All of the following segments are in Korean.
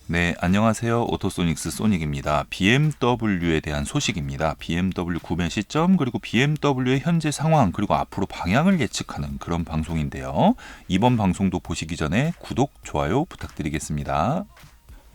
네, 안녕하세요. 오토소닉스 소닉입니다. BMW에 대한 소식입니다. BMW 구매 시점, 그리고 BMW의 현재 상황, 그리고 앞으로 방향을 예측하는 그런 방송인데요. 이번 방송도 보시기 전에 구독, 좋아요 부탁드리겠습니다.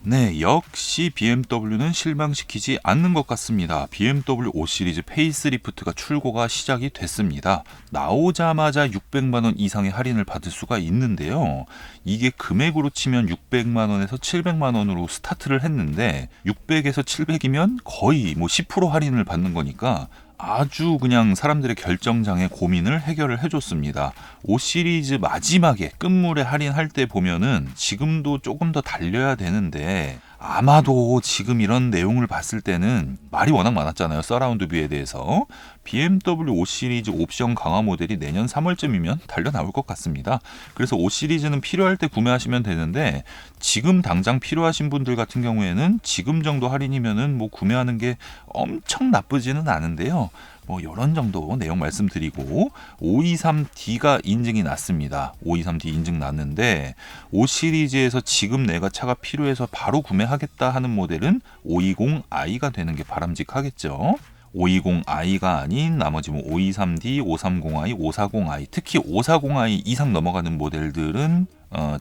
네, 역시 BMW는 실망시키지 않는 것 같습니다. BMW 5 시리즈 페이스리프트가 출고가 시작이 됐습니다. 나오자마자 600만 원 이상의 할인을 받을 수가 있는데요. 이게 금액으로 치면 600만 원에서 700만 원으로 스타트를 했는데 600에서 700이면 거의 10% 할인을 받는 거니까 아주 그냥 사람들의 결정장애 고민을 해결을 해줬습니다. 5 시리즈 마지막에 끝물에 할인할 때 보면은 지금도 조금 더 달려야 되는데 아마도 지금 이런 내용을 봤을 때는 말이 워낙 많았잖아요. 서라운드 뷰에 대해서. BMW 5 시리즈 옵션 강화 모델이 내년 3월쯤이면 달려 나올 것 같습니다. 그래서 5 시리즈는 필요할 때 구매하시면 되는데 지금 당장 필요하신 분들 같은 경우에는 지금 정도 할인이면은 구매하는 게 엄청 나쁘지는 않은데요. 이런 정도 내용 말씀드리고 523D가 인증이 났습니다. 523D 인증 났는데 5 시리즈에서 지금 내가 차가 필요해서 바로 구매하겠다 하는 모델은 520i가 되는 게 바람직하겠죠. 520i가 아닌 나머지 523D, 530i, 540i, 특히 540i 이상 넘어가는 모델들은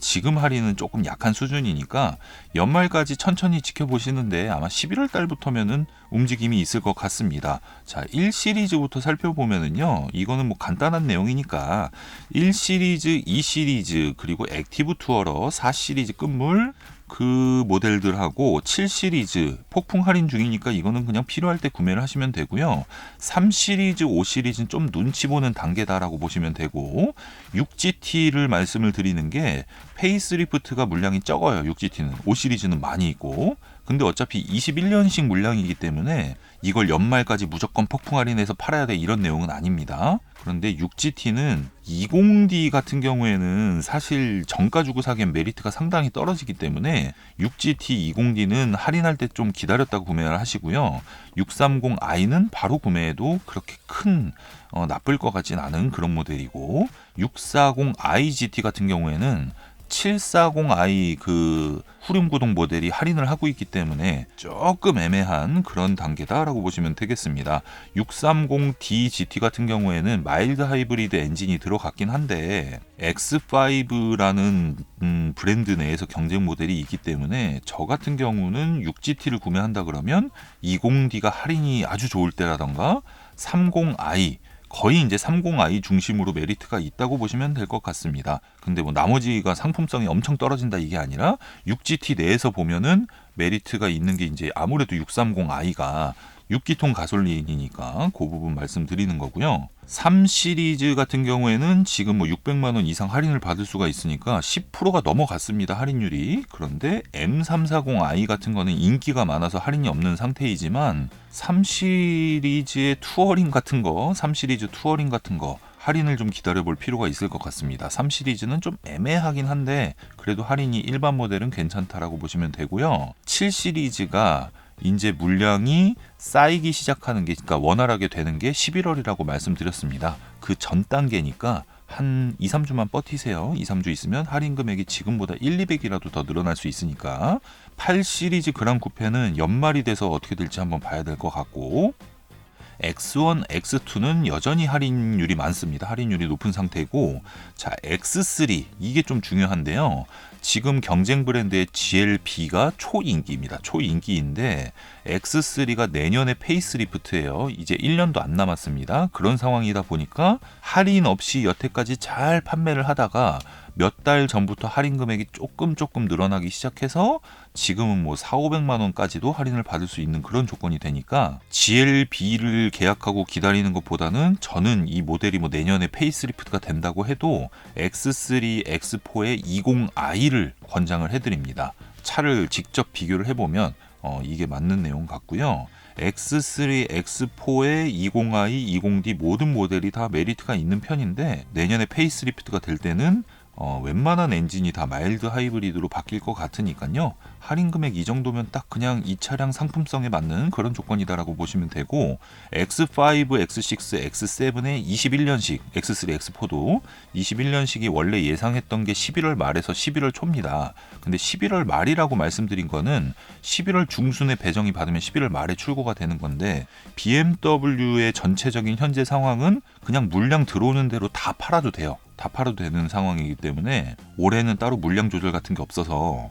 지금 할인은 조금 약한 수준이니까 연말까지 천천히 지켜보시는데 아마 11월 달부터면은 움직임이 있을 것 같습니다. 자, 1 시리즈부터 살펴보면은요, 이거는 간단한 내용이니까 1 시리즈, 2 시리즈, 그리고 액티브 투어러 4 시리즈 끝물 그 모델들하고 7 시리즈 폭풍 할인 중이니까 이거는 그냥 필요할 때 구매를 하시면 되고요. 3 시리즈, 5 시리즈는 좀 눈치 보는 단계다라고 보시면 되고 6GT를 말씀을 드리는 게 페이스리프트가 물량이 적어요. 6GT는 5 시리즈는 많이 있고 근데 어차피 21년식 물량이기 때문에 이걸 연말까지 무조건 폭풍 할인해서 팔아야 돼 이런 내용은 아닙니다. 그런데 6GT는 20D 같은 경우에는 사실 정가 주고 사기엔 메리트가 상당히 떨어지기 때문에 6GT 20D는 할인할 때 좀 기다렸다가 구매를 하시고요. 630i는 바로 구매해도 그렇게 큰 나쁠 것 같진 않은 그런 모델이고 640i GT 같은 경우에는 740i 그 후륜 구동 모델이 할인을 하고 있기 때문에 조금 애매한 그런 단계다라고 보시면 되겠습니다. 630D GT 같은 경우에는 마일드 하이브리드 엔진이 들어갔긴 한데 X5라는 브랜드 내에서 경쟁 모델이 있기 때문에 저 같은 경우는 6GT를 구매한다 그러면 20D가 할인이 아주 좋을 때라던가 30i 거의 이제 30i 중심으로 메리트가 있다고 보시면 될 것 같습니다. 근데 나머지가 상품성이 엄청 떨어진다 이게 아니라 6GT 내에서 보면은 메리트가 있는 게 이제 아무래도 630i가 6기통 가솔린이니까 그 부분 말씀드리는 거고요. 3 시리즈 같은 경우에는 지금 600만 원 이상 할인을 받을 수가 있으니까 10%가 넘어갔습니다. 할인율이. 그런데 M340i 같은 거는 인기가 많아서 할인이 없는 상태이지만 3 시리즈의 투어링 같은 거, 3 시리즈 투어링 같은 거 할인을 좀 기다려볼 필요가 있을 것 같습니다. 3 시리즈는 좀 애매하긴 한데 그래도 할인이 일반 모델은 괜찮다라고 보시면 되고요. 7 시리즈가 이제 물량이 쌓이기 시작하는 게 그러니까 원활하게 되는 게 11월이라고 말씀드렸습니다. 그 전 단계니까 한 2, 3주만 버티세요. 2, 3주 있으면 할인 금액이 지금보다 1, 200이라도 더 늘어날 수 있으니까 8 시리즈 그랑 쿠페는 연말이 돼서 어떻게 될지 한번 봐야 될 것 같고 X1, X2는 여전히 할인율이 많습니다. 할인율이 높은 상태고 자 X3 이게 좀 중요한데요. 지금 경쟁 브랜드의 GLB가 초인기입니다. 초인기인데 X3가 내년에 페이스리프트예요. 이제 1년도 안 남았습니다. 그런 상황이다 보니까 할인 없이 여태까지 잘 판매를 하다가 몇 달 전부터 할인 금액이 조금 늘어나기 시작해서 지금은 4,500만 원까지도 할인을 받을 수 있는 그런 조건이 되니까 GLB를 계약하고 기다리는 것보다는 저는 이 모델이 내년에 페이스리프트가 된다고 해도 X3, X4의 20i를 권장을 해드립니다. 차를 직접 비교를 해보면 이게 맞는 내용 같고요. X3, X4의 20i, 20D 모든 모델이 다 메리트가 있는 편인데 내년에 페이스리프트가 될 때는 웬만한 엔진이 다 마일드 하이브리드로 바뀔 것 같으니까요. 할인 금액 이 정도면 딱 그냥 이 차량 상품성에 맞는 그런 조건이다라고 보시면 되고, X5, X6, X7의 21년식, X3, X4도 21년식이 원래 예상했던 게 11월 말에서 11월 초입니다. 근데 11월 말이라고 말씀드린 거는 11월 중순에 배정이 받으면 11월 말에 출고가 되는 건데, BMW의 전체적인 현재 상황은 그냥 물량 들어오는 대로 다 팔아도 돼요. 다 팔아도 되는 상황이기 때문에 올해는 따로 물량 조절 같은 게 없어서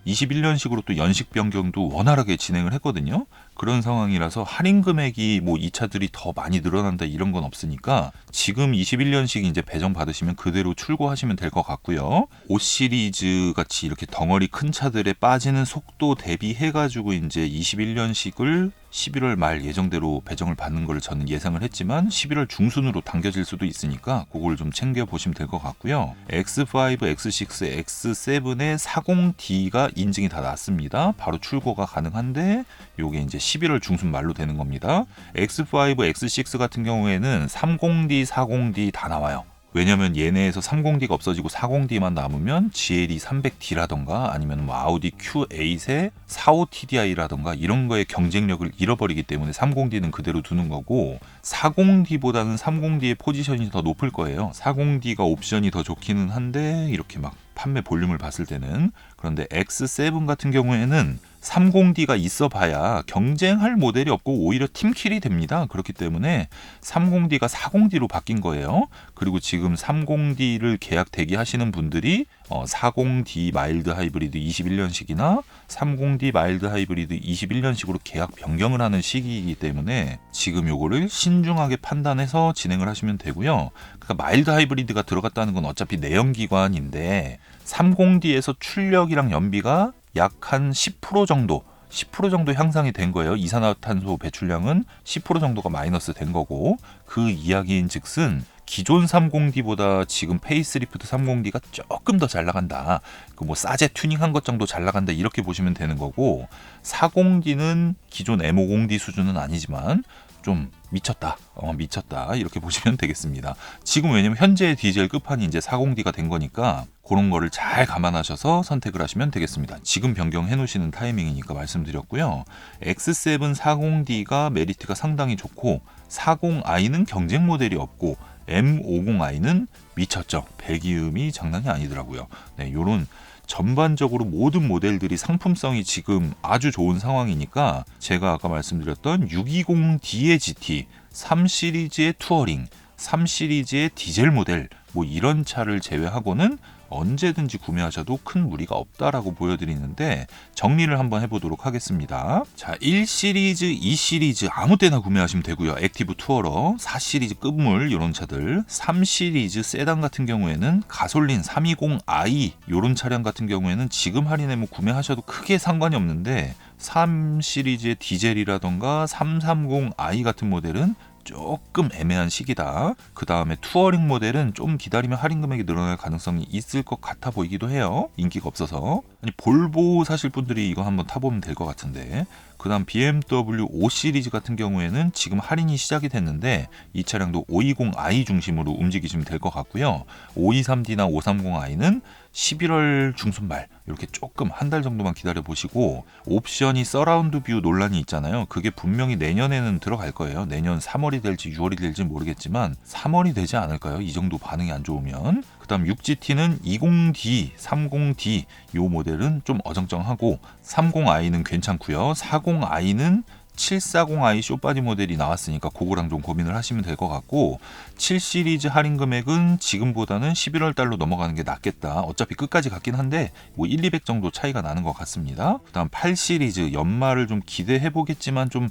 21년식으로 또 연식 변경도 원활하게 진행을 했거든요. 그런 상황이라서 할인 금액이 뭐 이 차들이 더 많이 늘어난다 이런 건 없으니까 지금 21년식 이제 배정 받으시면 그대로 출고하시면 될 것 같고요. 5 시리즈 같이 이렇게 덩어리 큰 차들에 빠지는 속도 대비해 가지고 이제 21년식을 11월 말 예정대로 배정을 받는 걸 저는 예상을 했지만 11월 중순으로 당겨질 수도 있으니까 그걸 좀 챙겨 보시면 될 것 같고요. X5, X6, X7의 40D가 인증이 다 났습니다. 바로 출고가 가능한데 요게 이제 11월 중순 말로 되는 겁니다. X5, X6 같은 경우에는 30D, 40D 다 나와요. 왜냐면 얘네에서 30D가 없어지고 40D만 남으면 GLE 300D라던가 아니면 뭐 아우디 Q8의 45TDI라던가 이런 거의 경쟁력을 잃어버리기 때문에 30D는 그대로 두는 거고, 40D보다는 30D의 포지션이 더 높을 거예요. 40D가 옵션이 더 좋기는 한데 이렇게 막 판매 볼륨을 봤을 때는. 그런데 X7 같은 경우에는 30D가 있어 봐야 경쟁할 모델이 없고 오히려 팀킬이 됩니다. 그렇기 때문에 30D가 40D로 바뀐 거예요. 그리고 지금 30D를 계약 대기하시는 분들이 40D 마일드 하이브리드 21년식이나 30D 마일드 하이브리드 21년식으로 계약 변경을 하는 시기이기 때문에 지금 요거를 신중하게 판단해서 진행을 하시면 되고요. 그러니까 마일드 하이브리드가 들어갔다는 건 어차피 내연기관인데 30D에서 출력이랑 연비가 약 한 10% 정도 향상이 된 거예요. 이산화탄소 배출량은 10% 정도가 마이너스 된 거고, 그 이야기인 즉슨 기존 30D보다 지금 페이스리프트 30D가 조금 더 잘 나간다. 그 뭐 싸제 튜닝한 것 정도 잘 나간다 이렇게 보시면 되는 거고, 40D는 기존 M50D 수준은 아니지만 좀 미쳤다. 미쳤다. 이렇게 보시면 되겠습니다. 지금 왜냐면 현재 디젤 끝판이 이제 40D가 된 거니까 그런 거를 잘 감안하셔서 선택을 하시면 되겠습니다. 지금 변경해 놓으시는 타이밍이니까 말씀드렸고요. X7 40D가 메리트가 상당히 좋고 40i는 경쟁 모델이 없고 M50i는 미쳤죠. 배기음이 장난이 아니더라고요. 네, 요런 전반적으로 모든 모델들이 상품성이 지금 아주 좋은 상황이니까 제가 아까 말씀드렸던 620D의 GT, 3 시리즈의 투어링, 3 시리즈의 디젤 모델 뭐 이런 차를 제외하고는 언제든지 구매하셔도 큰 무리가 없다라고 보여드리는데, 정리를 한번 해보도록 하겠습니다. 자, 1 시리즈, 2 시리즈 아무 때나 구매하시면 되고요. 액티브 투어러, 4 시리즈 끝물 이런 차들, 3 시리즈 세단 같은 경우에는 가솔린 320i 이런 차량 같은 경우에는 지금 할인해 뭐 구매하셔도 크게 상관이 없는데, 3 시리즈의 디젤이라던가 330i 같은 모델은 조금 애매한 시기다. 그 다음에 투어링 모델은 좀 기다리면 할인 금액이 늘어날 가능성이 있을 것 같아 보이기도 해요. 인기가 없어서. 아니, 볼보 사실 분들이 이거 한번 타보면 될 것 같은데, 그 다음 BMW 5 시리즈 같은 경우에는 지금 할인이 시작이 됐는데 이 차량도 520i 중심으로 움직이시면 될 것 같고요. 523D나 530i는 11월 중순 말 이렇게 조금 한 달 정도만 기다려 보시고, 옵션이 서라운드 뷰 논란이 있잖아요. 그게 분명히 내년에는 들어갈 거예요. 내년 3월이 될지 6월이 될지 모르겠지만 3월이 되지 않을까요? 이 정도 반응이 안 좋으면. 그 다음 6GT는 20D, 30D 이 모델은 좀 어정쩡하고 30i는 괜찮고요. 40i는 740i 쇼바디 모델이 나왔으니까 그거랑 좀 고민을 하시면 될 것 같고, 7 시리즈 할인 금액은 지금보다는 11월 달로 넘어가는 게 낫겠다. 어차피 끝까지 갔긴 한데 뭐 1, 200 정도 차이가 나는 것 같습니다. 그다음 8 시리즈 연말을 좀 기대해 보겠지만 좀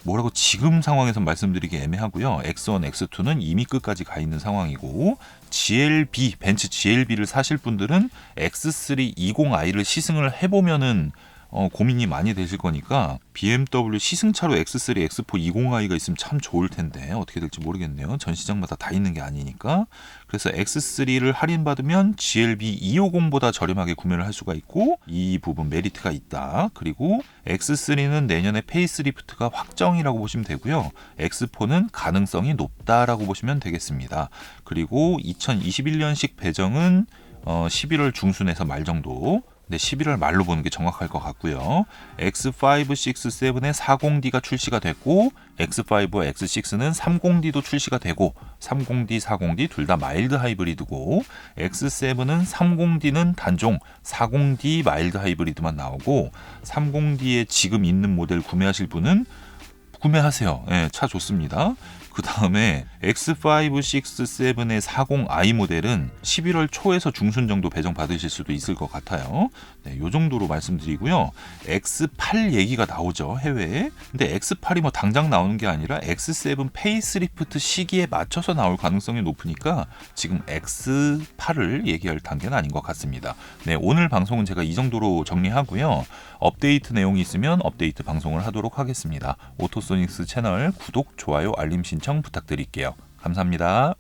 뭐라고 지금 상황에서 말씀드리기 애매하고요. X1, X2는 이미 끝까지 가 있는 상황이고, GLB, 벤츠 GLB를 사실 분들은 X3 20i를 시승을 해보면은 고민이 많이 되실 거니까 BMW 시승차로 X3, X4 20i가 있으면 참 좋을 텐데 어떻게 될지 모르겠네요. 전 시장마다 다 있는 게 아니니까. 그래서 X3를 할인받으면 GLB 250보다 저렴하게 구매를 할 수가 있고, 이 부분 메리트가 있다. 그리고 X3는 내년에 페이스리프트가 확정이라고 보시면 되고요. X4는 가능성이 높다라고 보시면 되겠습니다. 그리고 2021년식 배정은 11월 중순에서 말 정도. 네, 11월 말로 보는 게 정확할 것 같고요. X5, 6, 7에 40D가 출시가 됐고 X5와 X6는 30D도 출시가 되고 30D, 40D 둘 다 마일드 하이브리드고 X7은 30D는 단종, 40D 마일드 하이브리드만 나오고 30D에 지금 있는 모델 구매하실 분은 구매하세요. 네, 차 좋습니다. 그 다음에 X5, 6, 7의 40i 모델은 11월 초에서 중순 정도 배정 받으실 수도 있을 것 같아요. 네, 요 정도로 말씀드리고요. X8 얘기가 나오죠, 해외에. 근데 X8이 뭐 당장 나오는 게 아니라 X7 페이스리프트 시기에 맞춰서 나올 가능성이 높으니까 지금 X8을 얘기할 단계는 아닌 것 같습니다. 네, 오늘 방송은 제가 이 정도로 정리하고요. 업데이트 내용이 있으면 업데이트 방송을 하도록 하겠습니다. 오토소닉스 채널 구독, 좋아요, 알림 신청 부탁드릴게요. 감사합니다.